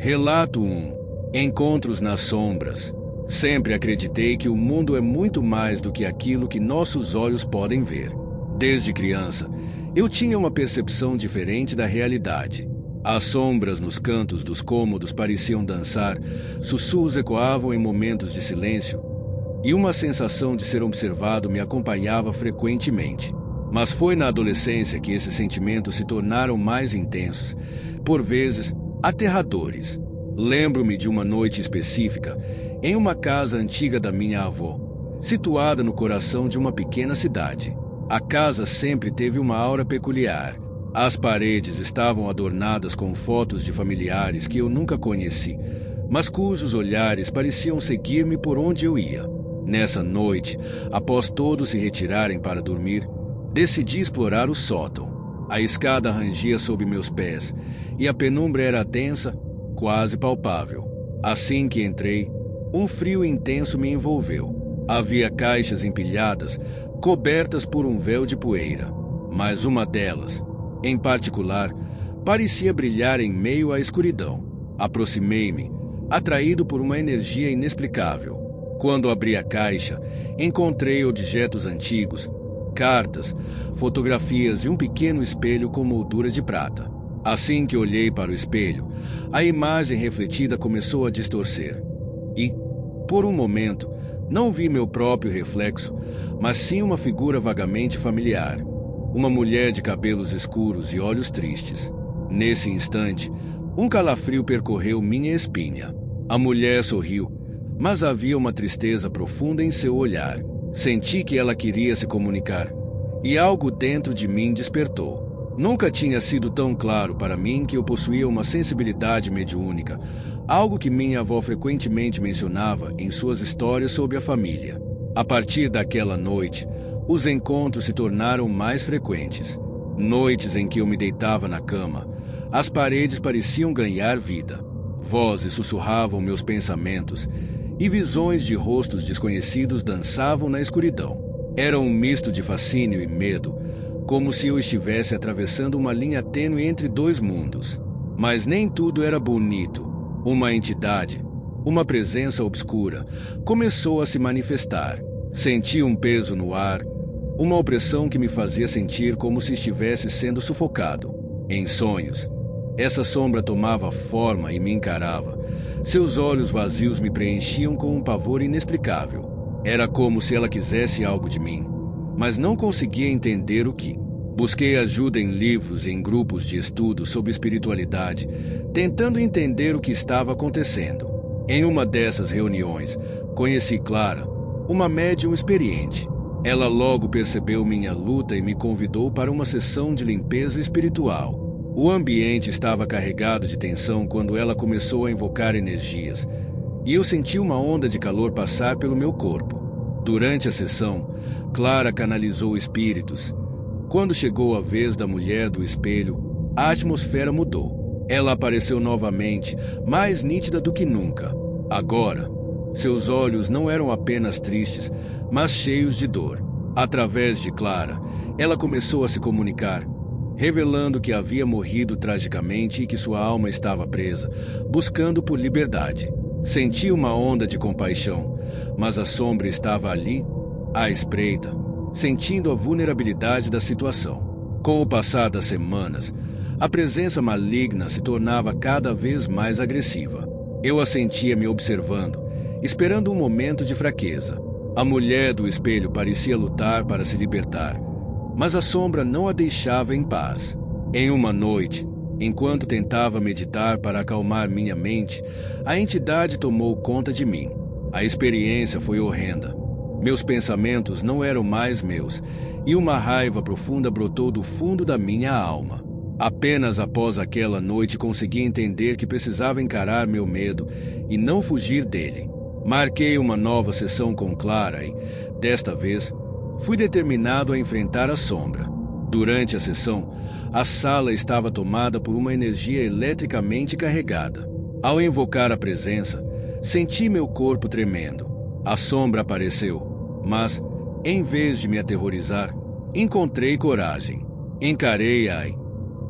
Relato 1. Encontros nas sombras. Sempre acreditei que o mundo é muito mais do que aquilo que nossos olhos podem ver. Desde criança, eu tinha uma percepção diferente da realidade. As sombras nos cantos dos cômodos pareciam dançar, sussurros ecoavam em momentos de silêncio, e uma sensação de ser observado me acompanhava frequentemente. Mas foi na adolescência que esses sentimentos se tornaram mais intensos, por vezes aterradores. Lembro-me de uma noite específica, em uma casa antiga da minha avó, situada no coração de uma pequena cidade. A casa sempre teve uma aura peculiar. As paredes estavam adornadas com fotos de familiares que eu nunca conheci, mas cujos olhares pareciam seguir-me por onde eu ia. Nessa noite, após todos se retirarem para dormir, decidi explorar o sótão. A escada rangia sob meus pés e a penumbra era densa, quase palpável. Assim que entrei, um frio intenso me envolveu. Havia caixas empilhadas, cobertas por um véu de poeira, mas uma delas, em particular, parecia brilhar em meio à escuridão. Aproximei-me, atraído por uma energia inexplicável. Quando abri a caixa, encontrei objetos antigos, cartas, fotografias e um pequeno espelho com moldura de prata. Assim que olhei para o espelho, a imagem refletida começou a distorcer. E, por um momento, não vi meu próprio reflexo, mas sim uma figura vagamente familiar. Uma mulher de cabelos escuros e olhos tristes. Nesse instante, um calafrio percorreu minha espinha. A mulher sorriu, mas havia uma tristeza profunda em seu olhar. Senti que ela queria se comunicar, e algo dentro de mim despertou. Nunca tinha sido tão claro para mim que eu possuía uma sensibilidade mediúnica, algo que minha avó frequentemente mencionava em suas histórias sobre a família. A partir daquela noite, os encontros se tornaram mais frequentes. Noites em que eu me deitava na cama, as paredes pareciam ganhar vida. Vozes sussurravam meus pensamentos e visões de rostos desconhecidos dançavam na escuridão. Era um misto de fascínio e medo, como se eu estivesse atravessando uma linha tênue entre dois mundos. Mas nem tudo era bonito. Uma entidade, uma presença obscura, começou a se manifestar. Senti um peso no ar, uma opressão que me fazia sentir como se estivesse sendo sufocado. Em sonhos, essa sombra tomava forma e me encarava. Seus olhos vazios me preenchiam com um pavor inexplicável. Era como se ela quisesse algo de mim, mas não conseguia entender o que. Busquei ajuda em livros e em grupos de estudo sobre espiritualidade, tentando entender o que estava acontecendo. Em uma dessas reuniões, conheci Clara, uma médium experiente. Ela logo percebeu minha luta e me convidou para uma sessão de limpeza espiritual. O ambiente estava carregado de tensão quando ela começou a invocar energias, e eu senti uma onda de calor passar pelo meu corpo. Durante a sessão, Clara canalizou espíritos. Quando chegou a vez da mulher do espelho, a atmosfera mudou. Ela apareceu novamente, mais nítida do que nunca. Agora, seus olhos não eram apenas tristes, mas cheios de dor. Através de Clara, ela começou a se comunicar, revelando que havia morrido tragicamente e que sua alma estava presa, buscando por liberdade. Senti uma onda de compaixão, mas a sombra estava ali, à espreita, sentindo a vulnerabilidade da situação. Com o passar das semanas, a presença maligna se tornava cada vez mais agressiva. Eu a sentia me observando, esperando um momento de fraqueza. A mulher do espelho parecia lutar para se libertar, mas a sombra não a deixava em paz. Em uma noite, enquanto tentava meditar para acalmar minha mente, a entidade tomou conta de mim. A experiência foi horrenda. Meus pensamentos não eram mais meus, e uma raiva profunda brotou do fundo da minha alma. Apenas após aquela noite consegui entender que precisava encarar meu medo e não fugir dele. Marquei uma nova sessão com Clara e, desta vez, fui determinado a enfrentar a sombra. Durante a sessão, a sala estava tomada por uma energia eletricamente carregada. Ao invocar a presença, senti meu corpo tremendo. A sombra apareceu, mas, em vez de me aterrorizar, encontrei coragem. Encarei-a e,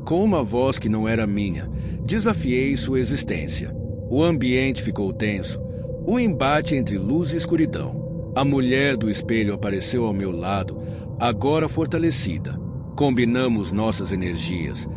com uma voz que não era minha, desafiei sua existência. O ambiente ficou tenso, um embate entre luz e escuridão. A mulher do espelho apareceu ao meu lado, agora fortalecida. Combinamos nossas energias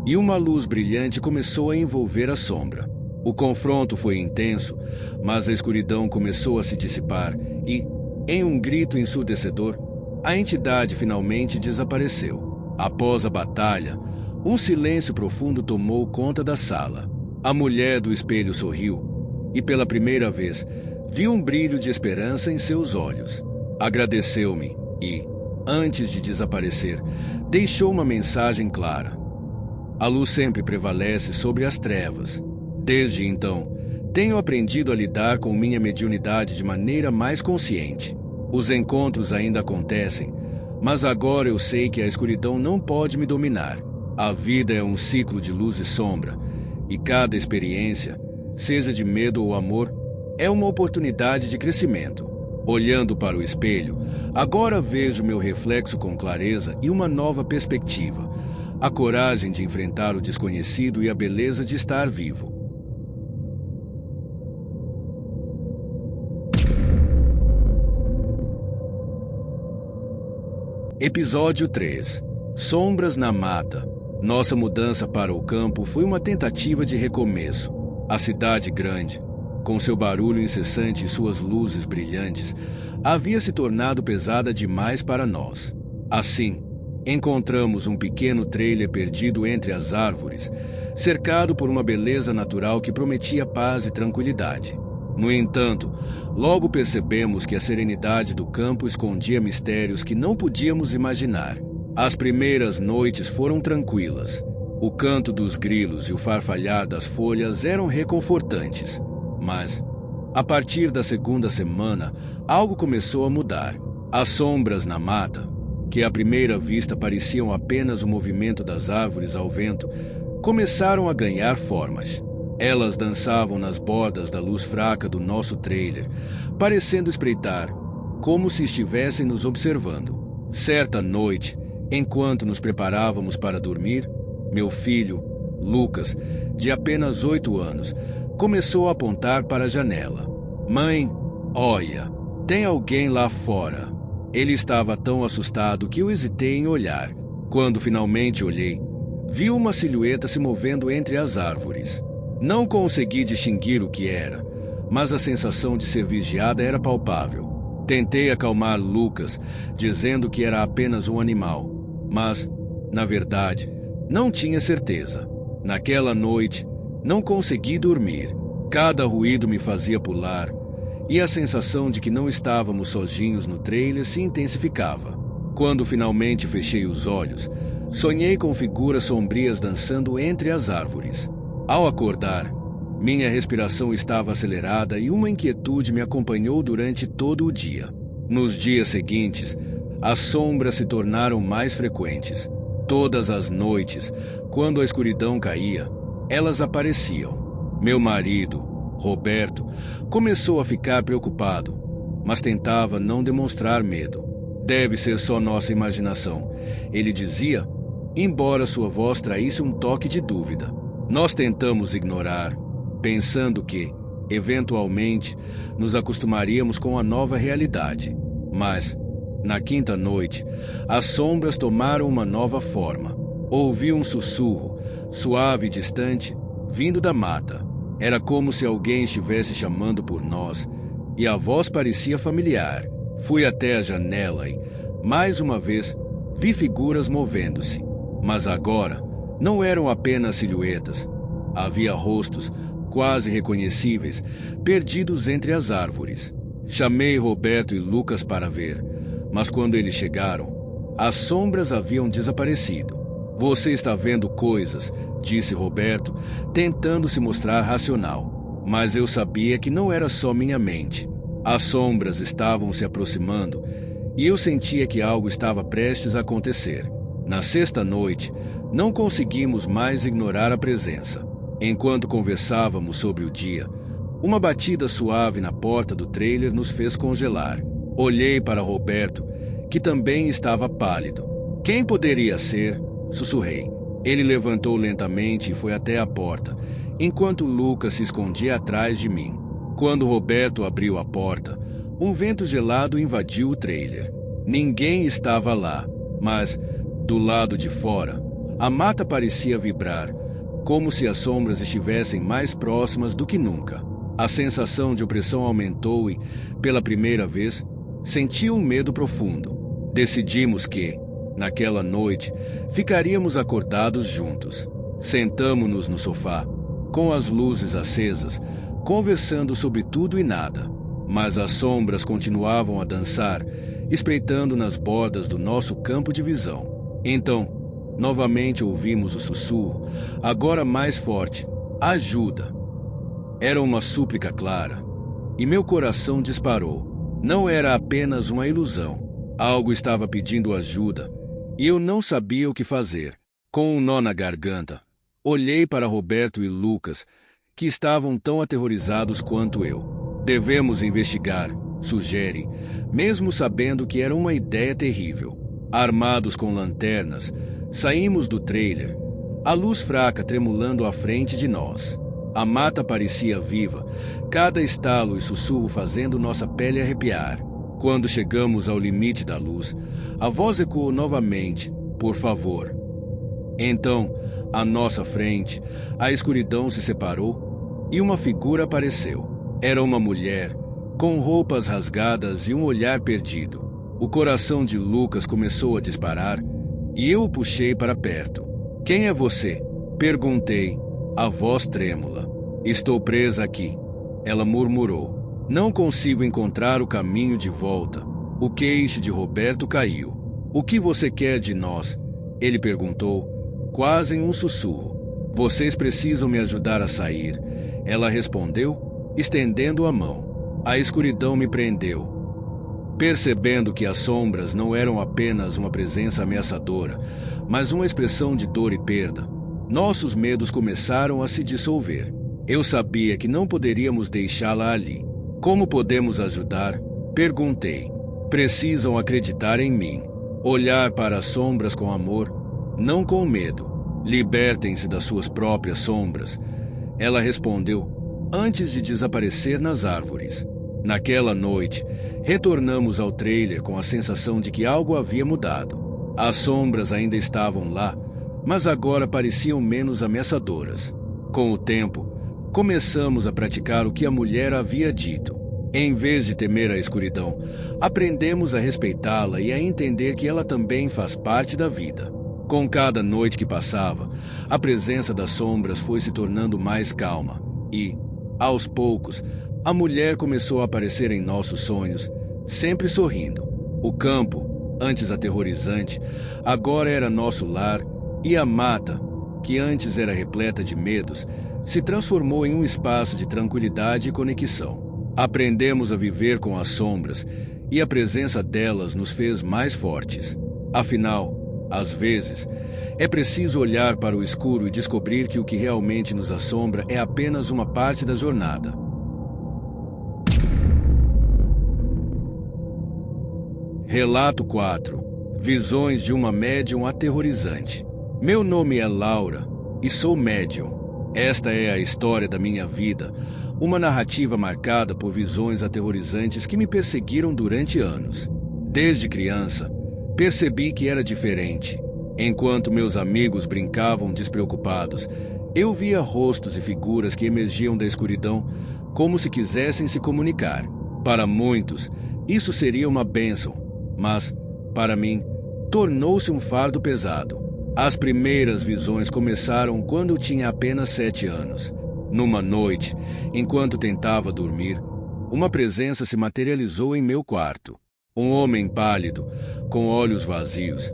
e uma luz brilhante começou a envolver a sombra. O confronto foi intenso, mas a escuridão começou a se dissipar e, em um grito ensurdecedor, a entidade finalmente desapareceu. Após a batalha, um silêncio profundo tomou conta da sala. A mulher do espelho sorriu e, pela primeira vez, vi um brilho de esperança em seus olhos. Agradeceu-me e, antes de desaparecer, deixou uma mensagem clara. A luz sempre prevalece sobre as trevas. Desde então, tenho aprendido a lidar com minha mediunidade de maneira mais consciente. Os encontros ainda acontecem, mas agora eu sei que a escuridão não pode me dominar. A vida é um ciclo de luz e sombra, e cada experiência, seja de medo ou amor, é uma oportunidade de crescimento. Olhando para o espelho, agora vejo meu reflexo com clareza e uma nova perspectiva, a coragem de enfrentar o desconhecido e a beleza de estar vivo. Episódio 3. Sombras na mata. Nossa mudança para o campo foi uma tentativa de recomeço. A cidade grande, com seu barulho incessante e suas luzes brilhantes, havia se tornado pesada demais para nós. Assim, encontramos um pequeno trailer perdido entre as árvores, cercado por uma beleza natural que prometia paz e tranquilidade. No entanto, logo percebemos que a serenidade do campo escondia mistérios que não podíamos imaginar. As primeiras noites foram tranquilas. O canto dos grilos e o farfalhar das folhas eram reconfortantes. Mas, a partir da segunda semana, algo começou a mudar. As sombras na mata, que à primeira vista pareciam apenas o movimento das árvores ao vento, começaram a ganhar formas. Elas dançavam nas bordas da luz fraca do nosso trailer, parecendo espreitar, como se estivessem nos observando. Certa noite, enquanto nos preparávamos para dormir, meu filho, Lucas, de apenas 8 anos, começou a apontar para a janela. "Mãe, olha, tem alguém lá fora." Ele estava tão assustado que eu hesitei em olhar. Quando finalmente olhei, vi uma silhueta se movendo entre as árvores. Não consegui distinguir o que era, mas a sensação de ser vigiada era palpável. Tentei acalmar Lucas, dizendo que era apenas um animal, mas, na verdade, não tinha certeza. Naquela noite, não consegui dormir. Cada ruído me fazia pular, e a sensação de que não estávamos sozinhos no trailer se intensificava. Quando finalmente fechei os olhos, sonhei com figuras sombrias dançando entre as árvores. Ao acordar, minha respiração estava acelerada e uma inquietude me acompanhou durante todo o dia. Nos dias seguintes, as sombras se tornaram mais frequentes. Todas as noites, quando a escuridão caía, elas apareciam. Meu marido, Roberto, começou a ficar preocupado, mas tentava não demonstrar medo. "Deve ser só nossa imaginação", ele dizia, embora sua voz traísse um toque de dúvida. Nós tentamos ignorar, pensando que, eventualmente, nos acostumaríamos com a nova realidade. Mas, na quinta noite, as sombras tomaram uma nova forma. Ouvi um sussurro, suave e distante, vindo da mata. Era como se alguém estivesse chamando por nós, e a voz parecia familiar. Fui até a janela e, mais uma vez, vi figuras movendo-se. Mas agora, não eram apenas silhuetas. Havia rostos, quase reconhecíveis, perdidos entre as árvores. Chamei Roberto e Lucas para ver, mas quando eles chegaram, as sombras haviam desaparecido. "Você está vendo coisas", disse Roberto, tentando se mostrar racional. Mas eu sabia que não era só minha mente. As sombras estavam se aproximando e eu sentia que algo estava prestes a acontecer. Na sexta noite, não conseguimos mais ignorar a presença. Enquanto conversávamos sobre o dia, uma batida suave na porta do trailer nos fez congelar. Olhei para Roberto, que também estava pálido. "Quem poderia ser?", sussurrei. Ele levantou lentamente e foi até a porta, enquanto Lucas se escondia atrás de mim. Quando Roberto abriu a porta, um vento gelado invadiu o trailer. Ninguém estava lá, mas, do lado de fora, a mata parecia vibrar, como se as sombras estivessem mais próximas do que nunca. A sensação de opressão aumentou e, pela primeira vez, senti um medo profundo. Decidimos que, naquela noite, ficaríamos acordados juntos. Sentamo-nos no sofá, com as luzes acesas, conversando sobre tudo e nada. Mas as sombras continuavam a dançar, espreitando nas bordas do nosso campo de visão. Então, novamente ouvimos o sussurro, agora mais forte: ajuda! Era uma súplica clara, e meu coração disparou. Não era apenas uma ilusão. Algo estava pedindo ajuda, e eu não sabia o que fazer. Com um nó na garganta, olhei para Roberto e Lucas, que estavam tão aterrorizados quanto eu. Devemos investigar, sugere, mesmo sabendo que era uma ideia terrível. Armados com lanternas, saímos do trailer, a luz fraca tremulando à frente de nós. A mata parecia viva, cada estalo e sussurro fazendo nossa pele arrepiar. Quando chegamos ao limite da luz, a voz ecoou novamente: por favor. Então, à nossa frente, a escuridão se separou e uma figura apareceu. Era uma mulher, com roupas rasgadas e um olhar perdido. O coração de Lucas começou a disparar e eu o puxei para perto. Quem é você? Perguntei, a voz trêmula. Estou presa aqui, ela murmurou. Não consigo encontrar o caminho de volta. O queixo de Roberto caiu. O que você quer de nós? Ele perguntou, quase em um sussurro. Vocês precisam me ajudar a sair. Ela respondeu, estendendo a mão. A escuridão me prendeu. Percebendo que as sombras não eram apenas uma presença ameaçadora, mas uma expressão de dor e perda, nossos medos começaram a se dissolver. Eu sabia que não poderíamos deixá-la ali. Como podemos ajudar? Perguntei. Precisam acreditar em mim. Olhar para as sombras com amor, não com medo. Libertem-se das suas próprias sombras. Ela respondeu, antes de desaparecer nas árvores. Naquela noite, retornamos ao trailer com a sensação de que algo havia mudado. As sombras ainda estavam lá, mas agora pareciam menos ameaçadoras. Com o tempo, começamos a praticar o que a mulher havia dito. Em vez de temer a escuridão, aprendemos a respeitá-la e a entender que ela também faz parte da vida. Com cada noite que passava, a presença das sombras foi se tornando mais calma e, aos poucos, a mulher começou a aparecer em nossos sonhos, sempre sorrindo. O campo, antes aterrorizante, agora era nosso lar, e a mata, que antes era repleta de medos, se transformou em um espaço de tranquilidade e conexão. Aprendemos a viver com as sombras, e a presença delas nos fez mais fortes. Afinal, às vezes, é preciso olhar para o escuro e descobrir que o que realmente nos assombra é apenas uma parte da jornada. Relato 4. Visões de uma médium aterrorizante. Meu nome é Laura e sou médium. Esta é a história da minha vida, uma narrativa marcada por visões aterrorizantes que me perseguiram durante anos. Desde criança, percebi que era diferente. Enquanto meus amigos brincavam despreocupados, eu via rostos e figuras que emergiam da escuridão como se quisessem se comunicar. Para muitos, isso seria uma bênção. Mas, para mim, tornou-se um fardo pesado. As primeiras visões começaram quando eu tinha apenas 7 anos. Numa noite, enquanto tentava dormir, uma presença se materializou em meu quarto. Um homem pálido, com olhos vazios,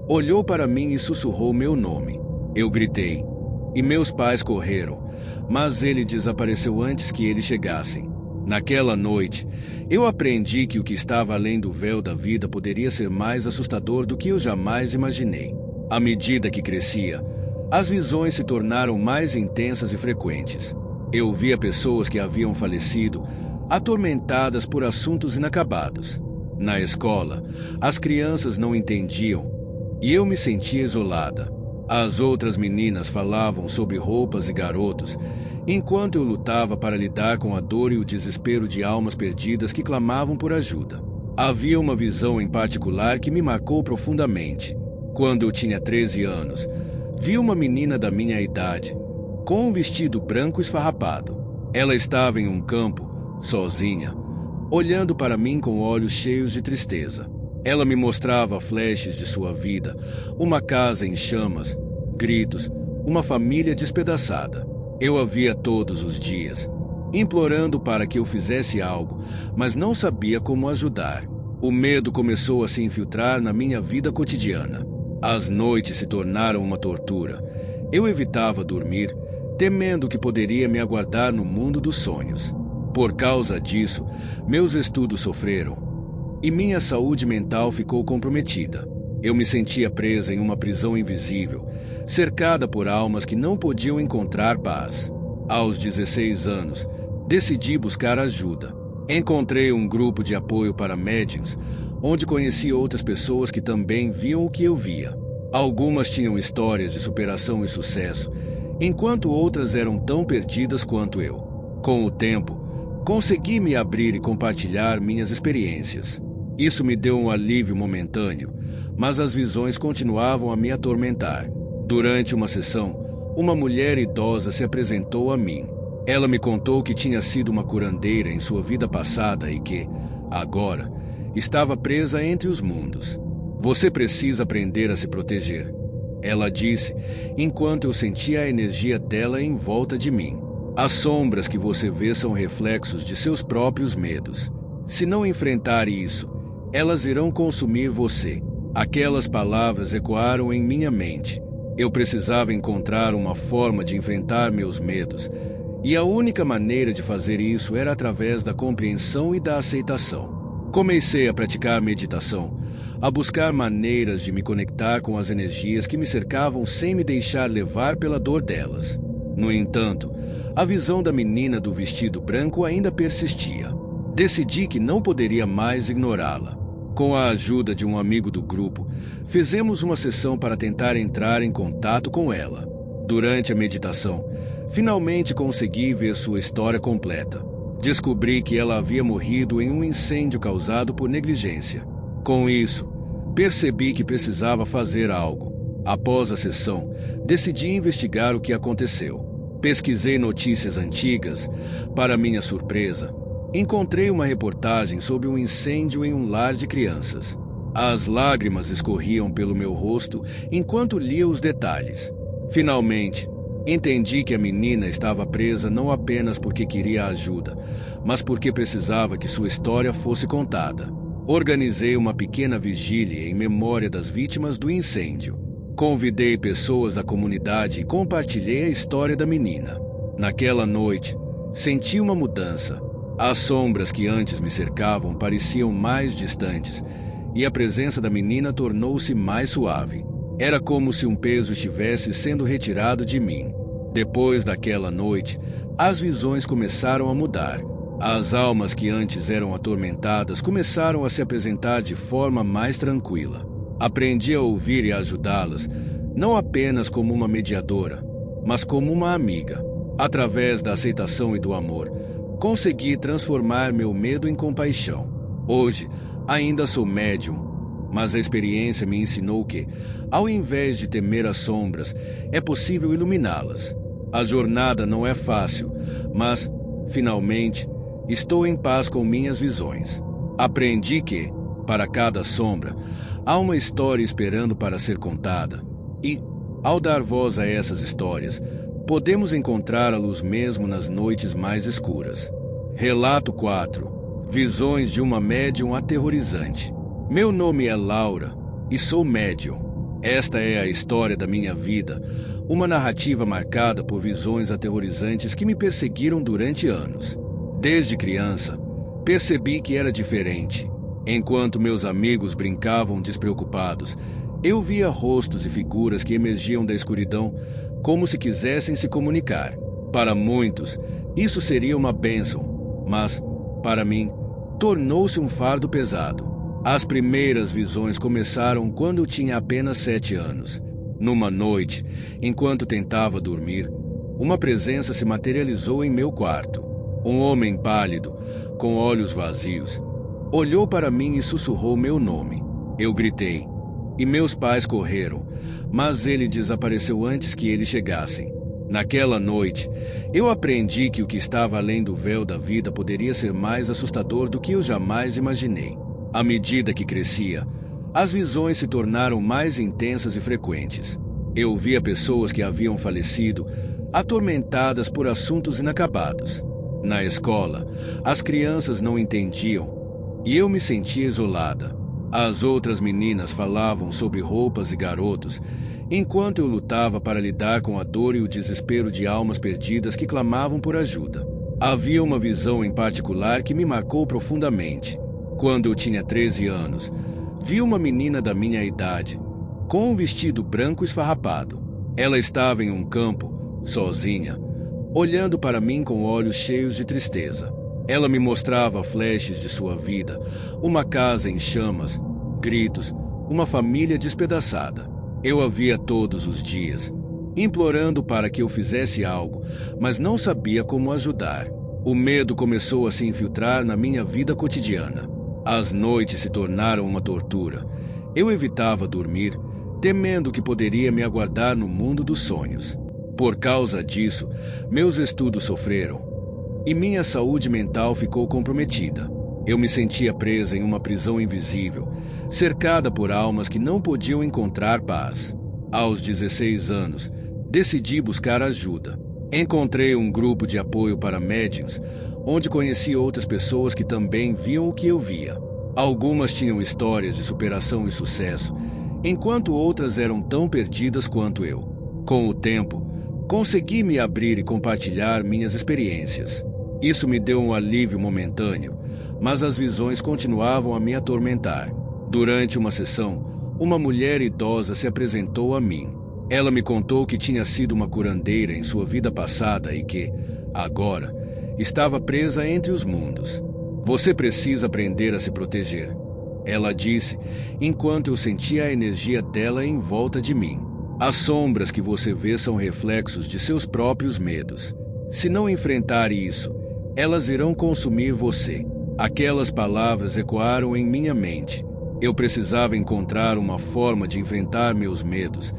olhou para mim e sussurrou meu nome. Eu gritei, e meus pais correram, mas ele desapareceu antes que eles chegassem. Naquela noite, eu aprendi que o que estava além do véu da vida poderia ser mais assustador do que eu jamais imaginei. À medida que crescia, as visões se tornaram mais intensas e frequentes. Eu via pessoas que haviam falecido, atormentadas por assuntos inacabados. Na escola, as crianças não entendiam, e eu me sentia isolada. As outras meninas falavam sobre roupas e garotos, enquanto eu lutava para lidar com a dor e o desespero de almas perdidas que clamavam por ajuda. Havia uma visão em particular que me marcou profundamente. Quando eu tinha 13 anos, vi uma menina da minha idade, com um vestido branco esfarrapado. Ela estava em um campo, sozinha, olhando para mim com olhos cheios de tristeza. Ela me mostrava flashes de sua vida, uma casa em chamas, gritos, uma família despedaçada. Eu a via todos os dias, implorando para que eu fizesse algo, mas não sabia como ajudar. O medo começou a se infiltrar na minha vida cotidiana. As noites se tornaram uma tortura. Eu evitava dormir, temendo que poderia me aguardar no mundo dos sonhos. Por causa disso, meus estudos sofreram e minha saúde mental ficou comprometida. Eu me sentia presa em uma prisão invisível, cercada por almas que não podiam encontrar paz. Aos 16 anos, decidi buscar ajuda. Encontrei um grupo de apoio para médiuns, onde conheci outras pessoas que também viam o que eu via. Algumas tinham histórias de superação e sucesso, enquanto outras eram tão perdidas quanto eu. Com o tempo, consegui me abrir e compartilhar minhas experiências. Isso me deu um alívio momentâneo, mas as visões continuavam a me atormentar. Durante uma sessão, uma mulher idosa se apresentou a mim. Ela me contou que tinha sido uma curandeira em sua vida passada e que, agora, estava presa entre os mundos. Você precisa aprender a se proteger, ela disse, enquanto eu sentia a energia dela em volta de mim. As sombras que você vê são reflexos de seus próprios medos. Se não enfrentar isso, elas irão consumir você. Aquelas palavras ecoaram em minha mente. Eu precisava encontrar uma forma de enfrentar meus medos, e a única maneira de fazer isso era através da compreensão e da aceitação. Comecei a praticar meditação, a buscar maneiras de me conectar com as energias que me cercavam sem me deixar levar pela dor delas. No entanto, a visão da menina do vestido branco ainda persistia. Decidi que não poderia mais ignorá-la. Com a ajuda de um amigo do grupo, fizemos uma sessão para tentar entrar em contato com ela. Durante a meditação, finalmente consegui ver sua história completa. Descobri que ela havia morrido em um incêndio causado por negligência. Com isso, percebi que precisava fazer algo. Após a sessão, decidi investigar o que aconteceu. Pesquisei notícias antigas. Para minha surpresa, encontrei uma reportagem sobre um incêndio em um lar de crianças. As lágrimas escorriam pelo meu rosto enquanto lia os detalhes. Finalmente, entendi que a menina estava presa não apenas porque queria ajuda, mas porque precisava que sua história fosse contada. Organizei uma pequena vigília em memória das vítimas do incêndio. Convidei pessoas da comunidade e compartilhei a história da menina. Naquela noite, senti uma mudança. As sombras que antes me cercavam pareciam mais distantes, e a presença da menina tornou-se mais suave. Era como se um peso estivesse sendo retirado de mim. Depois daquela noite, as visões começaram a mudar. As almas que antes eram atormentadas começaram a se apresentar de forma mais tranquila. Aprendi a ouvir e a ajudá-las, não apenas como uma mediadora, mas como uma amiga. Através da aceitação e do amor, consegui transformar meu medo em compaixão. Hoje, ainda sou médium, mas a experiência me ensinou que, ao invés de temer as sombras, é possível iluminá-las. A jornada não é fácil, mas, finalmente, estou em paz com minhas visões. Aprendi que, para cada sombra, há uma história esperando para ser contada. E, ao dar voz a essas histórias, podemos encontrar a luz mesmo nas noites mais escuras. Relato 4. Visões de uma médium aterrorizante. Meu nome é Laura e sou médium. Esta é a história da minha vida, uma narrativa marcada por visões aterrorizantes que me perseguiram durante anos. Desde criança, percebi que era diferente. Enquanto meus amigos brincavam despreocupados, eu via rostos e figuras que emergiam da escuridão como se quisessem se comunicar. Para muitos, isso seria uma bênção, mas, para mim, tornou-se um fardo pesado. As primeiras visões começaram quando eu tinha apenas 7 anos. Numa noite, enquanto tentava dormir, uma presença se materializou em meu quarto. Um homem pálido, com olhos vazios, olhou para mim e sussurrou meu nome. Eu gritei, e meus pais correram, mas ele desapareceu antes que eles chegassem. Naquela noite, eu aprendi que o que estava além do véu da vida poderia ser mais assustador do que eu jamais imaginei. À medida que crescia, as visões se tornaram mais intensas e frequentes. Eu via pessoas que haviam falecido, atormentadas por assuntos inacabados. Na escola, as crianças não entendiam, e eu me sentia isolada. As outras meninas falavam sobre roupas e garotos, enquanto eu lutava para lidar com a dor e o desespero de almas perdidas que clamavam por ajuda. Havia uma visão em particular que me marcou profundamente. Quando eu tinha 13 anos, vi uma menina da minha idade, com um vestido branco esfarrapado. Ela estava em um campo, sozinha, olhando para mim com olhos cheios de tristeza. Ela me mostrava flashes de sua vida, uma casa em chamas, gritos, uma família despedaçada. Eu a via todos os dias, implorando para que eu fizesse algo, mas não sabia como ajudar. O medo começou a se infiltrar na minha vida cotidiana. As noites se tornaram uma tortura. Eu evitava dormir, temendo que poderia me aguardar no mundo dos sonhos. Por causa disso, meus estudos sofreram e minha saúde mental ficou comprometida. Eu me sentia presa em uma prisão invisível, cercada por almas que não podiam encontrar paz. Aos 16 anos, decidi buscar ajuda. Encontrei um grupo de apoio para médiuns, onde conheci outras pessoas que também viam o que eu via. Algumas tinham histórias de superação e sucesso, enquanto outras eram tão perdidas quanto eu. Com o tempo, consegui me abrir e compartilhar minhas experiências. Isso me deu um alívio momentâneo, mas as visões continuavam a me atormentar. Durante uma sessão, uma mulher idosa se apresentou a mim. Ela me contou que tinha sido uma curandeira em sua vida passada e que, agora, estava presa entre os mundos. Você precisa aprender a se proteger, ela disse, enquanto eu sentia a energia dela em volta de mim. As sombras que você vê são reflexos de seus próprios medos. Se não enfrentar isso, elas irão consumir você. Aquelas palavras ecoaram em minha mente. Eu precisava encontrar uma forma de enfrentar meus medos,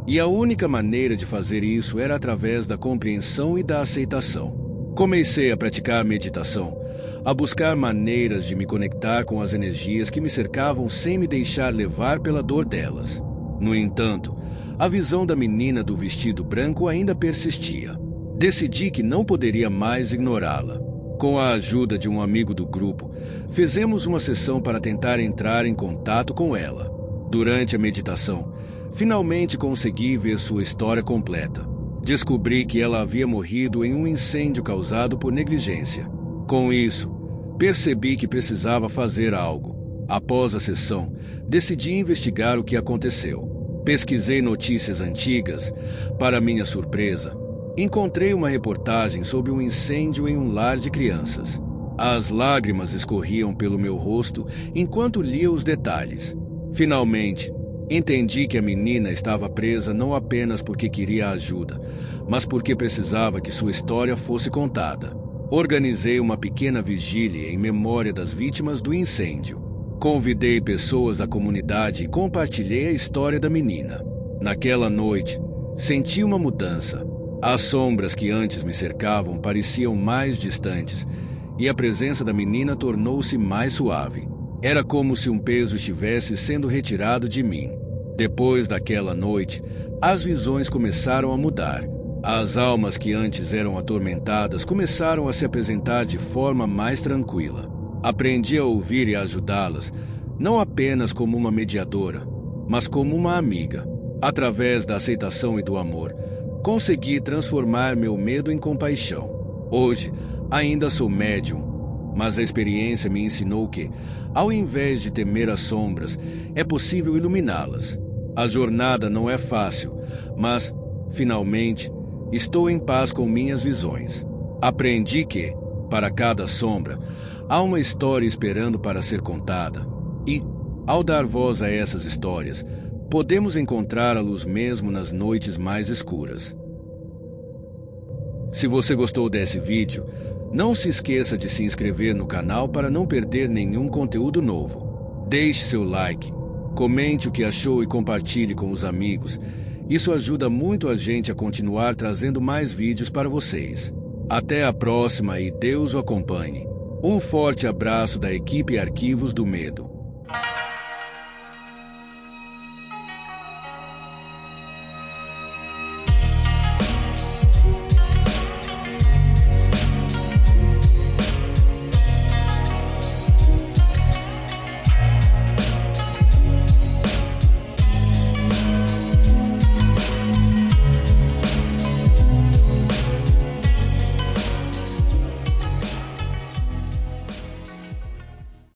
e a única maneira de fazer isso era através da compreensão e da aceitação. Comecei a praticar meditação, a buscar maneiras de me conectar com as energias que me cercavam sem me deixar levar pela dor delas. No entanto, a visão da menina do vestido branco ainda persistia. Decidi que não poderia mais ignorá-la. Com a ajuda de um amigo do grupo, fizemos uma sessão para tentar entrar em contato com ela. Durante a meditação, finalmente consegui ver sua história completa. Descobri que ela havia morrido em um incêndio causado por negligência. Com isso, percebi que precisava fazer algo. Após a sessão, decidi investigar o que aconteceu. Pesquisei notícias antigas. Para minha surpresa, encontrei uma reportagem sobre um incêndio em um lar de crianças. As lágrimas escorriam pelo meu rosto enquanto lia os detalhes. Finalmente, entendi que a menina estava presa não apenas porque queria ajuda, mas porque precisava que sua história fosse contada. Organizei uma pequena vigília em memória das vítimas do incêndio. Convidei pessoas da comunidade e compartilhei a história da menina. Naquela noite, senti uma mudança. As sombras que antes me cercavam pareciam mais distantes, e a presença da menina tornou-se mais suave. Era como se um peso estivesse sendo retirado de mim. Depois daquela noite, as visões começaram a mudar. As almas que antes eram atormentadas começaram a se apresentar de forma mais tranquila. Aprendi a ouvir e a ajudá-las, não apenas como uma mediadora, mas como uma amiga. Através da aceitação e do amor, consegui transformar meu medo em compaixão. Hoje, ainda sou médium, mas a experiência me ensinou que, ao invés de temer as sombras, é possível iluminá-las. A jornada não é fácil, mas, finalmente, estou em paz com minhas visões. Aprendi que, para cada sombra, há uma história esperando para ser contada. E, ao dar voz a essas histórias, podemos encontrar a luz mesmo nas noites mais escuras. Se você gostou desse vídeo, não se esqueça de se inscrever no canal para não perder nenhum conteúdo novo. Deixe seu like, comente o que achou e compartilhe com os amigos. Isso ajuda muito a gente a continuar trazendo mais vídeos para vocês. Até a próxima e Deus o acompanhe. Um forte abraço da equipe Arquivos do Medo.